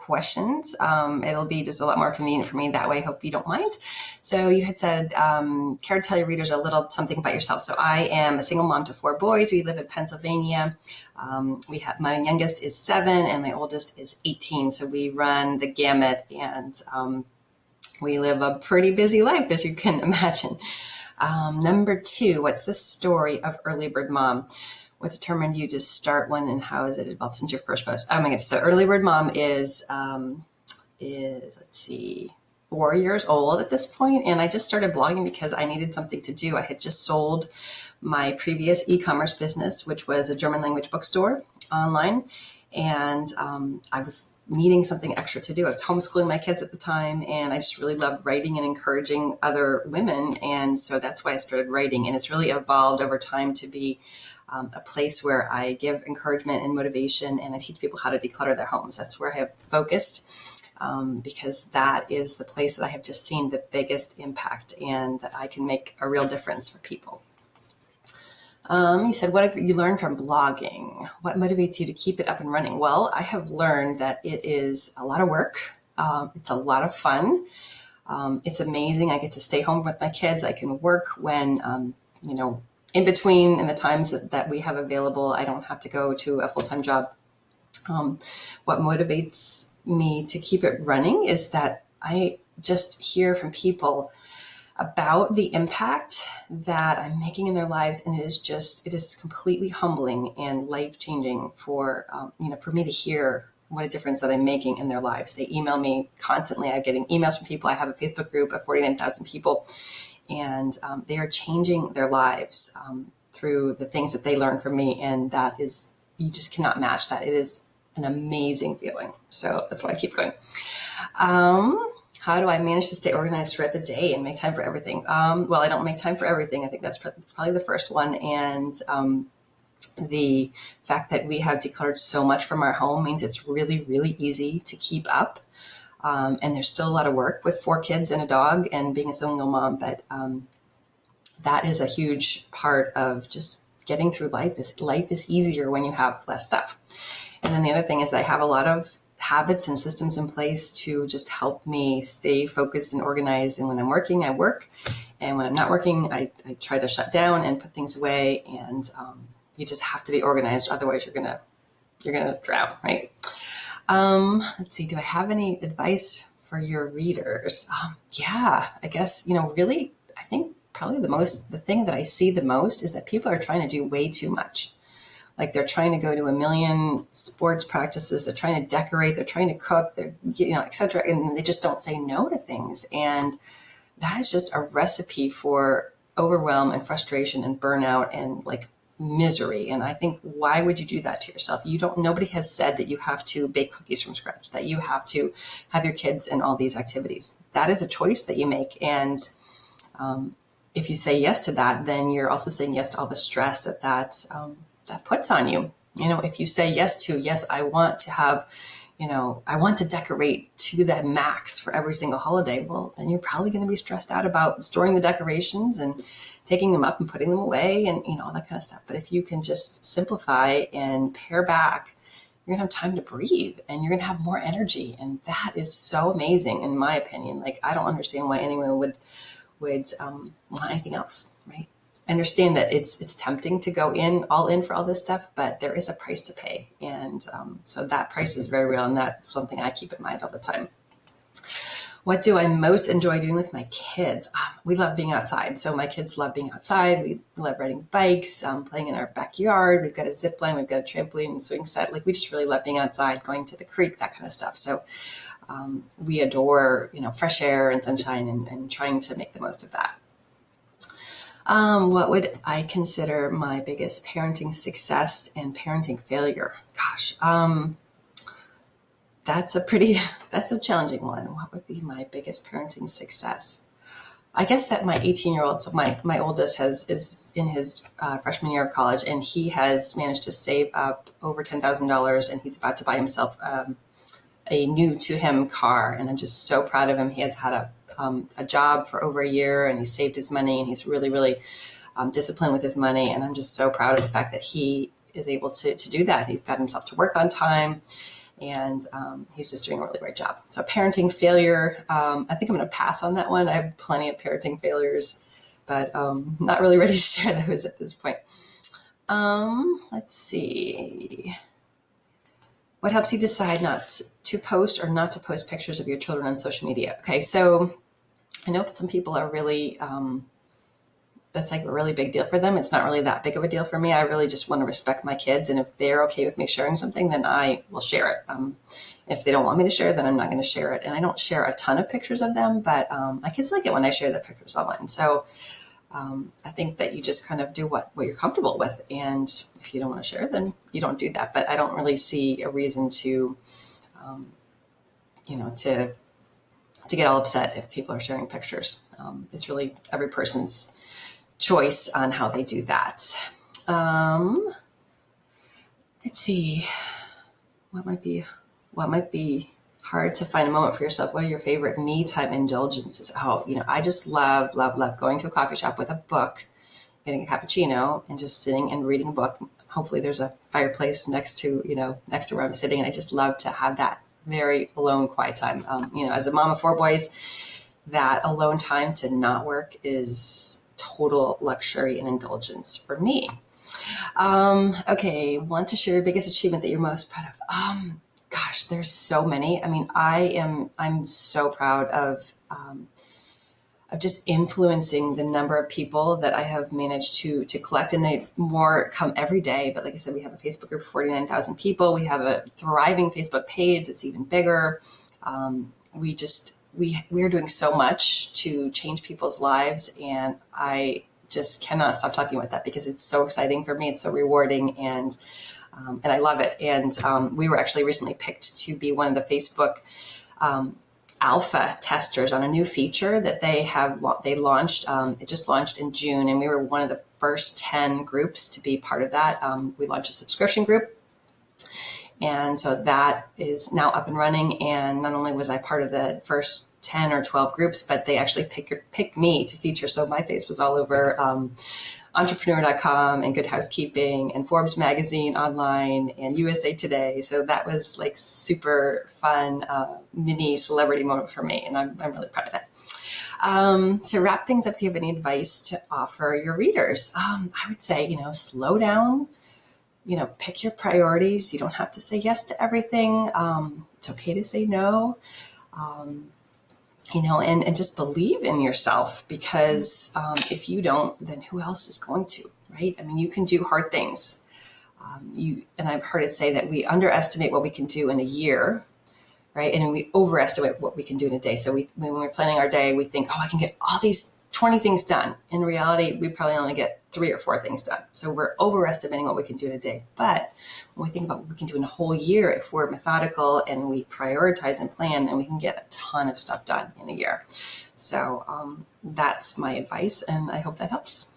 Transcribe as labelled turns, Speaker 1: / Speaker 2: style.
Speaker 1: questions. It'll be just a lot more convenient for me that way. Hope you don't mind. So you had said, care to tell your readers a little something about yourself. So I am a single mom to 4 boys. We live in Pennsylvania. My youngest is 7 and my oldest is 18. So we run the gamut, and we live a pretty busy life, as you can imagine. Number 2, what's the story of Early Bird Mom? What determined you to start one, and how has it evolved since your first post? Oh my goodness. So Early Bird Mom is let's see, 4 years old at this point. And I just started blogging because I needed something to do. I had just sold my previous e-commerce business, which was a German language bookstore online. And I was needing something extra to do. I was homeschooling my kids at the time, and I just really loved writing and encouraging other women. And so that's why I started writing. And it's really evolved over time to be a place where I give encouragement and motivation, and I teach people how to declutter their homes. That's where I have focused, because that is the place that I have just seen the biggest impact, and that I can make a real difference for people. You said, what have you learned from blogging? What motivates you to keep it up and running? Well, I have learned that it is a lot of work. It's a lot of fun. It's amazing. I get to stay home with my kids. I can work when, in between, in the times that we have available. I don't have to go to a full-time job. What motivates me to keep it running is that I just hear from people about the impact that I'm making in their lives. And it is completely humbling and life-changing for me to hear what a difference that I'm making in their lives. They email me constantly. I'm getting emails from people. I have a Facebook group of 49,000 people. And they are changing their lives through the things that they learn from me. And that is, you just cannot match that. It is an amazing feeling. So that's why I keep going. How do I manage to stay organized throughout the day and make time for everything? Well, I don't make time for everything. I think that's probably the first one. And the fact that we have decluttered so much from our home means it's really, really easy to keep up. And there's still a lot of work with 4 kids and a dog and being a single mom. But that is a huge part of just getting through life. Life is easier when you have less stuff. And then the other thing is that I have a lot of habits and systems in place to just help me stay focused and organized. And when I'm working, I work. And when I'm not working, I try to shut down and put things away. And you just have to be organized. Otherwise, you're gonna drown, right? Let's see. Do I have any advice for your readers? Yeah, I guess, really, I think probably the thing that I see the most is that people are trying to do way too much. Like they're trying to go to a million sports practices. They're trying to decorate. They're trying to cook. They're, et cetera. And they just don't say no to things. And that is just a recipe for overwhelm and frustration and burnout and like misery. And I think, why would you do that to yourself? Nobody has said that you have to bake cookies from scratch, that you have to have your kids in all these activities. That is a choice that you make. And if you say yes to that, then you're also saying yes to all the stress that puts on you. If you say yes, I want to have, I want to decorate to that max for every single holiday. Well, then you're probably going to be stressed out about storing the decorations and taking them up and putting them away and, all that kind of stuff. But if you can just simplify and pare back, you're going to have time to breathe and you're going to have more energy. And that is so amazing, in my opinion. Like, I don't understand why anyone would want anything else, right? I understand that it's tempting to go all in for all this stuff, but there is a price to pay. And so that price is very real. And that's something I keep in mind all the time. What do I most enjoy doing with my kids? We love being outside. So my kids love being outside. We love riding bikes, playing in our backyard. We've got a zip line. We've got a trampoline and swing set. Like, we just really love being outside, going to the creek, that kind of stuff. So we adore, fresh air and sunshine and trying to make the most of that. What would I consider my biggest parenting success and parenting failure? Gosh, that's a challenging one. What would be my biggest parenting success? I guess that my 18-year-old, so my oldest is in his freshman year of college, and he has managed to save up over $10,000, and he's about to buy himself a new to him car. And I'm just so proud of him. He has had a job for over a year, and he saved his money, and he's really, really disciplined with his money. And I'm just so proud of the fact that he is able to do that. He's got himself to work on time. and he's just doing a really great job. So parenting failure, I think I'm going to pass on that one. I have plenty of parenting failures, but not really ready to share those at this point. Let's see. What helps you decide not to post or not to post pictures of your children on social media? Okay, so I know some people are really, that's like a really big deal for them. It's not really that big of a deal for me. I really just want to respect my kids. And if they're okay with me sharing something, then I will share it. If they don't want me to share, then I'm not going to share it. And I don't share a ton of pictures of them, but my kids like it when I share the pictures online. So I think that you just kind of do what you're comfortable with. And if you don't want to share, then you don't do that. But I don't really see a reason to, to get all upset if people are sharing pictures. It's really every person's choice on how they do that. Let's see. What might be hard to find a moment for yourself? What are your favorite me time indulgences? Oh, I just love going to a coffee shop with a book, getting a cappuccino, and just sitting and reading a book. Hopefully there's a fireplace next to where I'm sitting. And I just love to have that very alone, quiet time. As a mom of 4 boys, that alone time to not work is total luxury and indulgence for me. Okay. Want to share your biggest achievement that you're most proud of? Gosh, there's so many. I mean, I'm so proud of just influencing the number of people that I have managed to collect, and they more come every day. But like I said, we have a Facebook group of 49,000 people. We have a thriving Facebook page that's even bigger. We are doing so much to change people's lives, and I just cannot stop talking about that because it's so exciting for me. It's so rewarding, and I love it. And we were actually recently picked to be one of the Facebook alpha testers on a new feature that they launched. It just launched in June, and we were one of the first 10 groups to be part of that. We launched a subscription group. And so that is now up and running. And not only was I part of the first 10 or 12 groups, but they actually picked me to feature. So my face was all over entrepreneur.com and Good Housekeeping and Forbes magazine online and USA Today. So that was like super fun, mini celebrity moment for me. And I'm really proud of that. To wrap things up, do you have any advice to offer your readers? I would say, slow down. Pick your priorities. You don't have to say yes to everything. It's okay to say no. And just believe in yourself, because if you don't, then who else is going to, right? I mean, you can do hard things. And I've heard it say that we underestimate what we can do in a year, right? And then we overestimate what we can do in a day. So when we're planning our day, we think, I can get all these 20 things done. In reality, we probably only get 3 or 4 things done. So we're overestimating what we can do in a day. But when we think about what we can do in a whole year, if we're methodical and we prioritize and plan, then we can get a ton of stuff done in a year. So that's my advice, and I hope that helps.